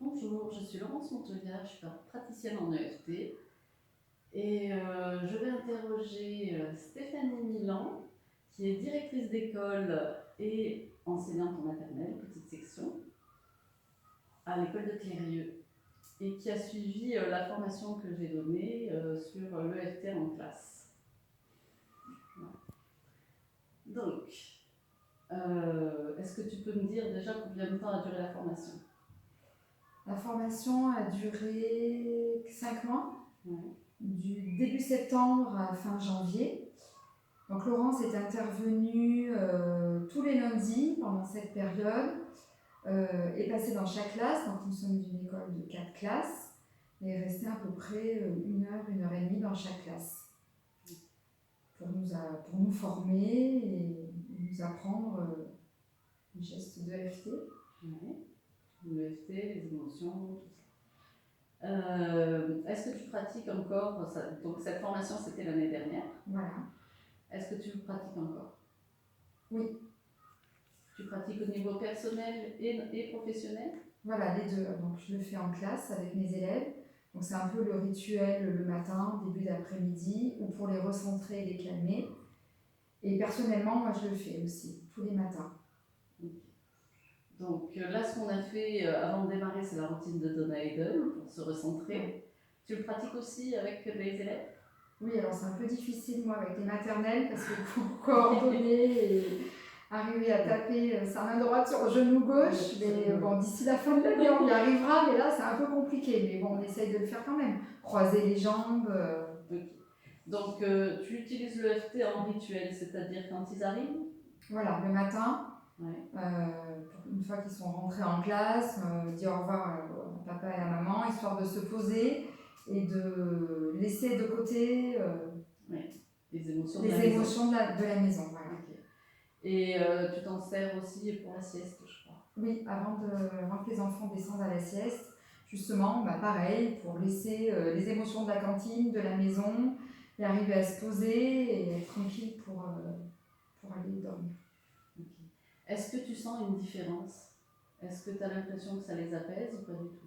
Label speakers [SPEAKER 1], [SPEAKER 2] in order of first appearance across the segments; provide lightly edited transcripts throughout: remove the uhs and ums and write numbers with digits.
[SPEAKER 1] Bonjour, je suis Laurence Monteliard, je suis praticienne en EFT et je vais interroger Stéphanie Milan, qui est directrice d'école et enseignante en maternelle, petite section, à l'école de Clérieux et qui a suivi la formation que j'ai donnée sur l'EFT en classe. Voilà. Donc, est-ce que tu peux me dire déjà combien de temps a duré la formation?
[SPEAKER 2] La formation a duré 5 mois,
[SPEAKER 1] Ouais.
[SPEAKER 2] du début septembre à fin janvier. Donc Laurence est intervenue tous les lundis pendant cette période, est passée dans chaque classe. Donc nous sommes une école de 4 classes et est restée à peu près 1 heure et demie dans chaque classe pour nous former et nous apprendre les gestes de l'EFT.
[SPEAKER 1] Ouais. L'EFT, les émotions, tout ça. Est-ce que tu pratiques encore ça, donc cette formation, c'était l'année dernière.
[SPEAKER 2] Voilà.
[SPEAKER 1] Est-ce que tu pratiques encore?
[SPEAKER 2] Oui.
[SPEAKER 1] Tu pratiques au niveau personnel et professionnel?
[SPEAKER 2] Voilà, les deux. Donc, je le fais en classe avec mes élèves. Donc, c'est un peu le rituel le matin, début d'après-midi, ou pour les recentrer et les calmer. Et personnellement, moi, je le fais aussi, tous les matins.
[SPEAKER 1] Donc là, ce qu'on a fait avant de démarrer, c'est la routine de Donna Eden pour se recentrer. Ouais. Tu le pratiques aussi avec les élèves?
[SPEAKER 2] Oui, alors c'est un peu difficile, moi, avec les maternelles, parce que pour coordonner et arriver à taper sa main droite sur le genou gauche, mais bon, d'ici la fin de l'année, on y arrivera, mais là, c'est un peu compliqué. Mais bon, on essaye de le faire quand même. Croiser les jambes.
[SPEAKER 1] Okay. Donc, tu utilises l'EFT en rituel, c'est-à-dire quand ils arrivent?
[SPEAKER 2] Voilà, le matin.
[SPEAKER 1] Ouais.
[SPEAKER 2] Une fois qu'ils sont rentrés en classe, dire au revoir à papa et à maman, histoire de se poser et de laisser de côté
[SPEAKER 1] les émotions,
[SPEAKER 2] de la maison. Voilà.
[SPEAKER 1] Okay. Et tu t'en sers aussi pour la sieste, je crois.
[SPEAKER 2] Oui, avant que les enfants descendent à la sieste, justement, pareil, pour laisser les émotions de la cantine, de la maison, et arriver à se poser et être tranquille pour aller dormir.
[SPEAKER 1] Okay. Est-ce que tu sens une différence? Est-ce que tu as l'impression que ça les apaise ou pas du tout?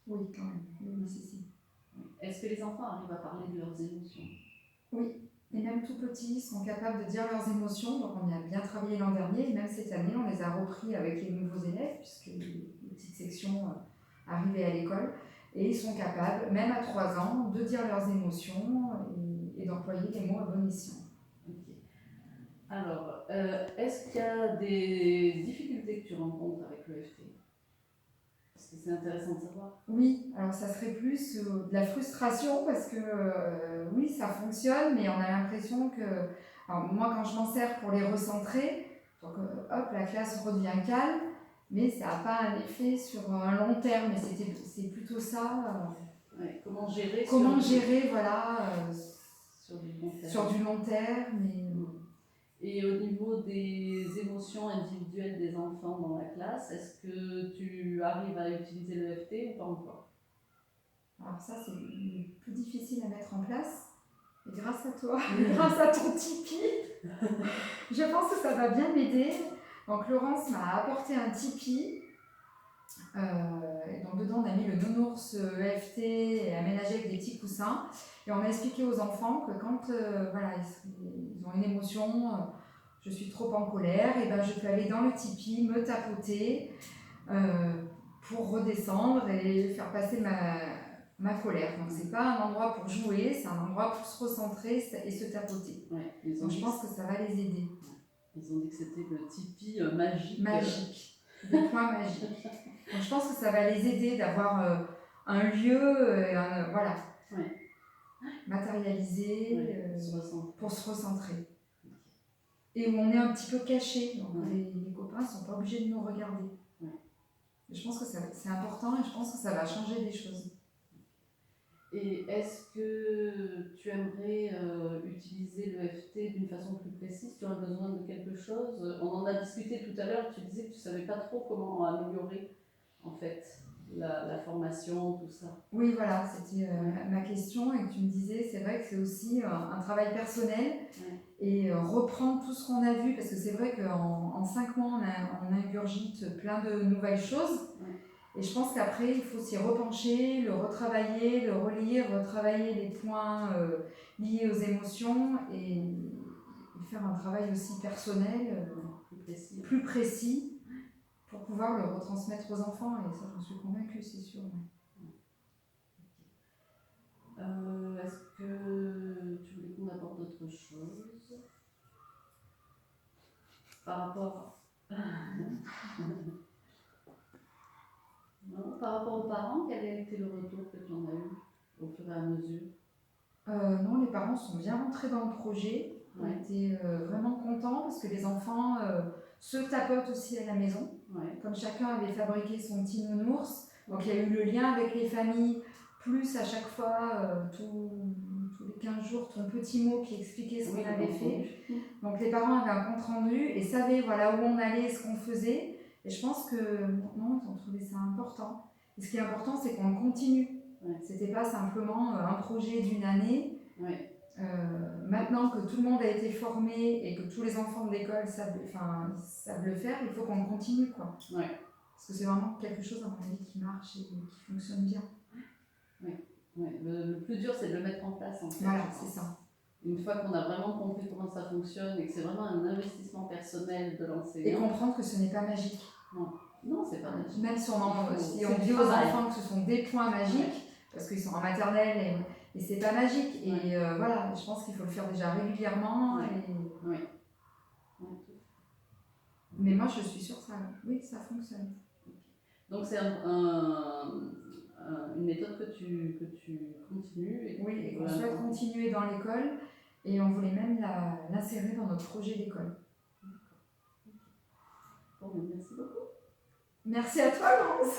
[SPEAKER 2] Oui, quand même. Oui, si.
[SPEAKER 1] Est-ce que les enfants arrivent à parler de leurs émotions?
[SPEAKER 2] Oui, et même tout petits sont capables de dire leurs émotions. Donc on y a bien travaillé l'an dernier, et même cette année, on les a repris avec les nouveaux élèves, puisque les petites sections arrivaient à l'école. Et ils sont capables, même à 3 ans, de dire leurs émotions et d'employer les mots à bon escient.
[SPEAKER 1] Okay. Alors, est-ce qu'il y a des difficultés que tu rencontres avec l'EFT? Parce que c'est intéressant de savoir.
[SPEAKER 2] Oui, alors ça serait plus de la frustration parce que oui, ça fonctionne, mais on a l'impression que... Alors moi, quand je m'en sers pour les recentrer, donc hop, la classe redevient calme, mais ça n'a pas un effet sur un long terme, et c'est plutôt ça.
[SPEAKER 1] Ouais, comment gérer
[SPEAKER 2] voilà,
[SPEAKER 1] sur du long terme.
[SPEAKER 2] sur du long terme.
[SPEAKER 1] Et au niveau des émotions individuelles des enfants dans la classe, est-ce que tu arrives à utiliser l'EFT ou pas encore?
[SPEAKER 2] Alors ça, c'est plus difficile à mettre en place. Et grâce à toi, grâce à ton Tipeee, je pense que ça va bien m'aider. Donc Laurence m'a apporté un Tipeee. Donc dedans, on a mis le nounours EFT et aménagé avec des petits coussins. Et on a expliqué aux enfants que quand ils ont une émotion, je suis trop en colère, et ben je peux aller dans le Tipeee, me tapoter pour redescendre et faire passer ma colère. Donc c'est pas un endroit pour jouer, c'est un endroit pour se recentrer et se tapoter.
[SPEAKER 1] Ouais,
[SPEAKER 2] donc je pense que ça va les aider.
[SPEAKER 1] Ils ont dit que c'était le Tipeee magique.
[SPEAKER 2] Magique, des points magiques. Donc je pense que ça va les aider d'avoir un lieu, matérialisé pour se recentrer.
[SPEAKER 1] Okay.
[SPEAKER 2] Et où on est un petit peu caché, donc les copains ne sont pas obligés de nous regarder. Ouais. Je pense que c'est important et je pense que ça va changer des choses.
[SPEAKER 1] Et est-ce que tu aimerais utiliser l'EFT d'une façon plus précise? Tu aurais besoin de quelque chose? On en a discuté tout à l'heure, tu disais que tu ne savais pas trop comment améliorer en fait la formation, tout ça. Oui,
[SPEAKER 2] voilà, c'était ma question, et tu me disais, c'est vrai que c'est aussi un travail personnel et reprendre tout ce qu'on a vu, parce que c'est vrai qu'en 5 mois, on ingurgite plein de nouvelles choses. Et je pense qu'après, il faut s'y repencher, le retravailler, le relire, retravailler les points liés aux émotions et faire un travail aussi personnel, plus précis, pour pouvoir le retransmettre aux enfants. Et ça, j'en suis convaincue, c'est sûr.
[SPEAKER 1] Est-ce que tu voulais qu'on aborde d'autres choses par rapport non, par rapport aux parents, quel a été le retour que tu en as eu au fur et à mesure?
[SPEAKER 2] Non, les parents sont bien rentrés dans le projet.
[SPEAKER 1] Ouais.
[SPEAKER 2] On était vraiment contents parce que les enfants se tapotent aussi à la maison.
[SPEAKER 1] Ouais.
[SPEAKER 2] Comme chacun avait fabriqué son petit nounours, donc il y a eu le lien avec les familles, plus à chaque fois, tous les 15 jours, ton petit mot qui expliquait ce qu'on avait fait. Donc les parents avaient un compte rendu et savaient voilà, où on allait, ce qu'on faisait. Et je pense que non, ils ont trouvé ça important. Et ce qui est important, c'est qu'on continue. Ouais. C'était pas simplement un projet d'une année.
[SPEAKER 1] Ouais.
[SPEAKER 2] Maintenant que tout le monde a été formé et que tous les enfants de l'école savent le faire, il faut qu'on continue, quoi.
[SPEAKER 1] Ouais.
[SPEAKER 2] Parce que c'est vraiment quelque chose, à mon avis, qui marche et qui fonctionne bien.
[SPEAKER 1] Oui. Ouais. Le plus dur, c'est de le mettre en place, en fait.
[SPEAKER 2] Voilà, c'est ça.
[SPEAKER 1] Une fois qu'on a vraiment compris comment ça fonctionne et que c'est vraiment un investissement personnel de l'enseignant.
[SPEAKER 2] Et comprendre que ce n'est pas magique.
[SPEAKER 1] Non, non, c'est pas magique.
[SPEAKER 2] Même si on dit aux enfants que ce sont des points magiques, parce qu'ils sont en maternelle et c'est pas magique. Et voilà, je pense qu'il faut le faire déjà régulièrement.
[SPEAKER 1] Oui.
[SPEAKER 2] Mais moi, je suis sûre que ça fonctionne.
[SPEAKER 1] Donc c'est une méthode que tu continues.
[SPEAKER 2] Oui, et qu'on souhaite continuer dans l'école. Et on voulait même l'insérer dans notre projet d'école.
[SPEAKER 1] Bon, merci beaucoup.
[SPEAKER 2] Merci à toi, Laurence.